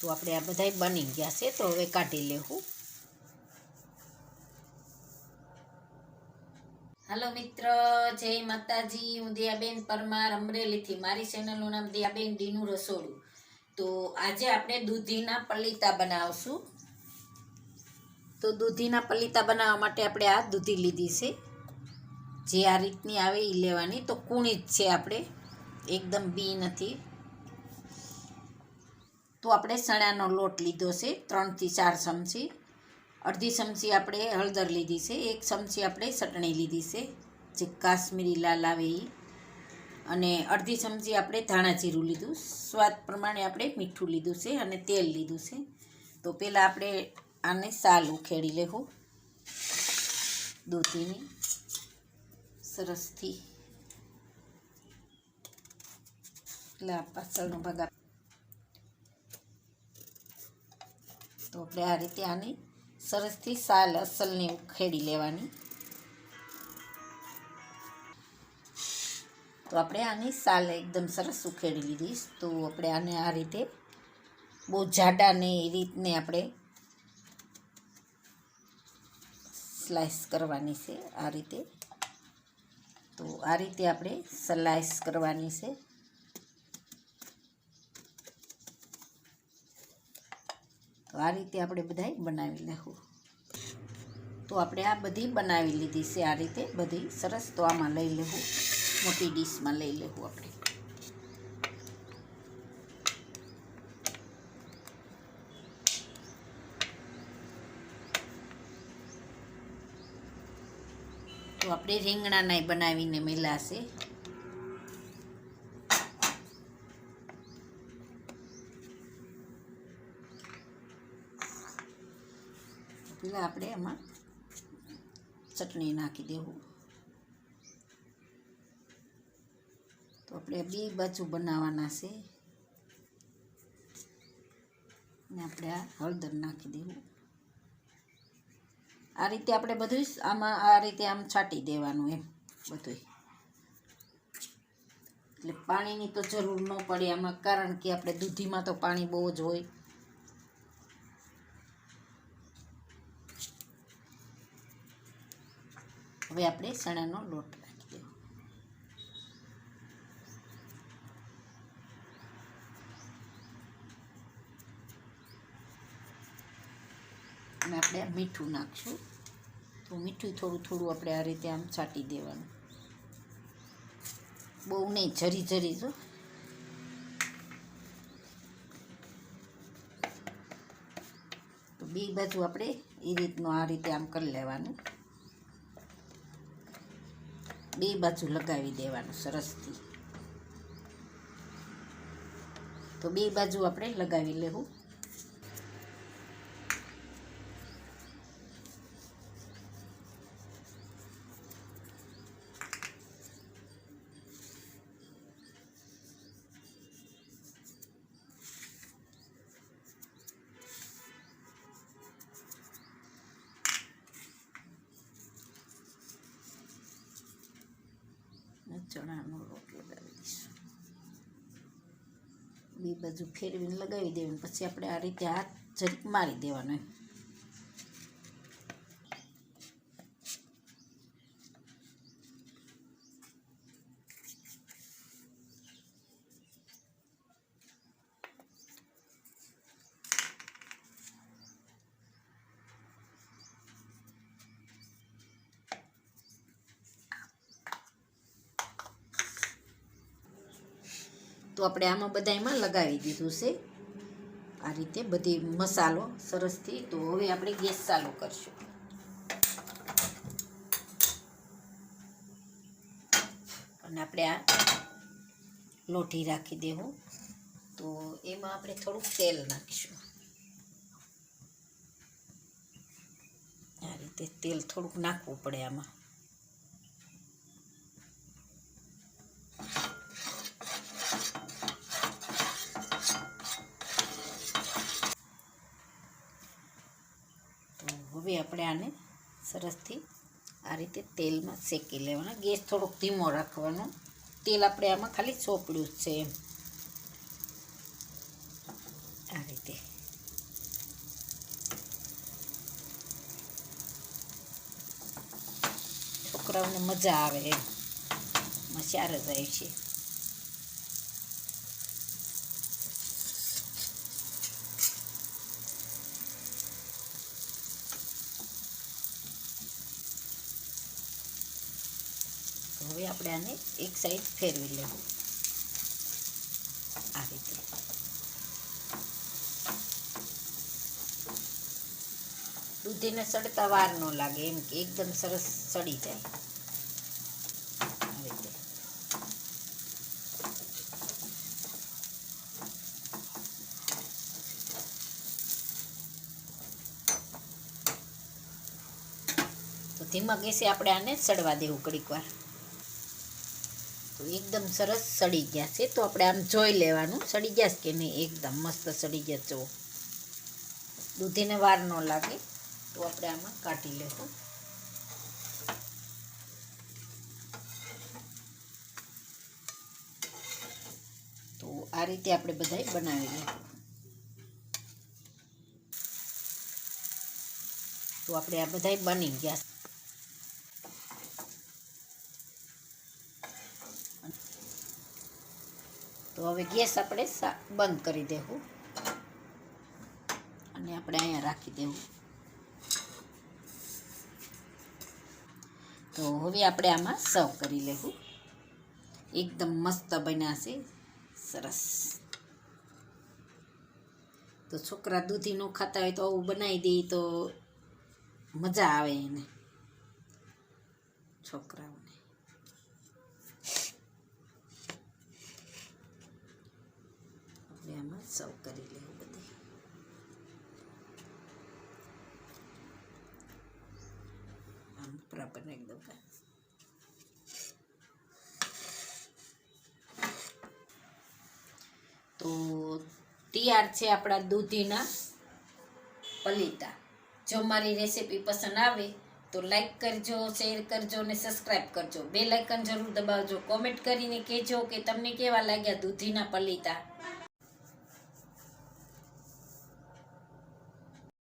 તો આપણે આ બધાય બની ગયા છે, તો હવે કાઢી લેવું. હાલો મિત્ર, જય માતાજી. હું દિયાબેન પરમાર, અમરેલીથી. મારી ચેનલનું નામ દિયાબેન ડીનું રસોડું. તો આજે આપણે દૂધીના પલીતા બનાવશું. તો દૂધીના પલીતા બનાવવા માટે આપણે આ દૂધી લીધી છે, જે આ રીતની આવે એ લેવાની. તો કૂણી જ છે, આપણે એકદમ બી નથી. તો આપણે ચણાનો લોટ લીધો છે 3 થી 4 ચમચી. અડધી ચમચી આપણે હળદર લીધી છે, 1 ચમચી આપણે ચટણી લીધી છે, જે કાશ્મીરી લાલ આવે એ, અને અડધી ચમચી આપણે ધાણા જીરું લીધું. સ્વાદ પ્રમાણે આપણે મીઠું લીધું છે અને તેલ લીધું છે. તો પહેલાં આપણે આને સાલ ઉખેડી લેવું દૂધીની સરસથી. એટલે આ પાછળનો ભાગ તો આપણે આ રીતે આની સરસથી સાલ અસલની ઉખેડી લેવાની. તો આપણે આની સાલ એકદમ સરસ ઉખેડી લીધી. તો આપણે આને આ રીતે બહુ જાડા ને એ રીતને આપણે સ્લાઈસ કરવાની છે, આ રીતે. તો આ રીતે આપણે સ્લાઈસ કરવાની છે. તો આ રીતે આપણે બધાય બનાવી લેવું. તો આપણે આ બધી બનાવી લીધી છે આ રીતે બધી સરસ. તો આમાં લઈ લેવું, મોટી ડીશમાં લઈ લેવું આપણે. તો આપણે રીંગણાના બનાવીને મેલાશે. પેલા આપણે એમાં ચટણી નાખી દેવું. તો આપણે બે બાજુ બનાવવાના છે, અને આપણે આ હળદર નાખી દેવું. આ રીતે આપણે બધું આમાં આ રીતે આમ છાંટી દેવાનું એમ બધું. એટલે પાણીની તો જરૂર ન પડે આમાં, કારણ કે આપણે દૂધીમાં તો પાણી બહુ જ હોય. હવે આપણે ચણાનો લોટ નાખી દેવો. અને આપણે મીઠું નાખશું. તો મીઠું થોડું થોડું આપણે આ રીતે આમ છાંટી દેવાનું, બહુ નહીં, જરી જરી જો. તો બે બાજુ આપણે એ રીતનું આ રીતે આમ કરી લેવાનું, બે બાજુ લગાવી દેવાનું સરસથી. તો બે બાજુ આપણે લગાવી લેવું. ચણાનો લોટ લગાવી દઈશું, બે બાજુ ફેરવીને લગાવી દેવાનું. પછી આપણે આ રીતે હાથ જરીક મારી દેવાનો. તો આપણે આમાં બધામાં લગાવી દીધું છે આ રીતે બધી મસાલો સરસથી. તો હવે આપણે ગેસ ચાલુ કરશું. અને આપણે આ લોઢી રાખી દેવું. તો એમાં આપણે થોડુંક તેલ નાખીશું. આ રીતે તેલ થોડુંક નાખવું પડે આમાં. હવે આપણે આને સરસથી આ રીતે તેલમાં શેકી લેવાના. ગેસ થોડોક ધીમો રાખવાનો. તેલ આપણે આમાં ખાલી ચોપડ્યું જ છે એમ, આ રીતે. છોકરાઓને મજા આવે એમ મસાર જ આવે છે. હવે આપણે આને એક સાઈડ ફેરવી લેવું આ રીતે. દૂધીને સડતા વાર ન લાગે એમ કે એકદમ સરસ સડી જાય આ રીતે. તો ધીમા ગેસે આપણે આને સડવા દેવું ઘડીક વાર. તો એકદમ સરસ સડી ગયા છે. તો આપણે આમ જોઈ લેવાનું સડી ગયા કે નહીં. એકદમ મસ્ત સડી ગયા. જો દૂધીને વાર ન લાગે. તો આપણે આમાં કાઢી લેવું. તો આ રીતે આપણે બધાય બનાવી લેવું. તો આપણે આ બધાય બની ગયા. તો હવે ગેસ આપણે બંધ કરી દેવું અને આપણે અહીંયા રાખી દેવું. તો હવે આપણે આમાં સર્વ કરી લેવું. એકદમ મસ્ત બન્યા છે, સરસ. તો છોકરા દૂધી ન ખાતા હોય તો આવું બનાવી દઈએ તો મજા આવે એને છોકરાઓને. આપણે આમાં સર્વ કરી લેવું બધે. આમ બરાબર એકદમ. તો તૈયાર છે આપણા દૂધીના પલીતા. જો મારી રેસીપી પસંદ આવે તો લાઈક કરજો, શેર કરજો અને સબસ્ક્રાઈબ કરજો. બેલ આઇકન જરૂર દબાવજો. કોમેન્ટ કરીને કહેજો કે તમને કેવા લાગ્યા દૂધીના પલીતા.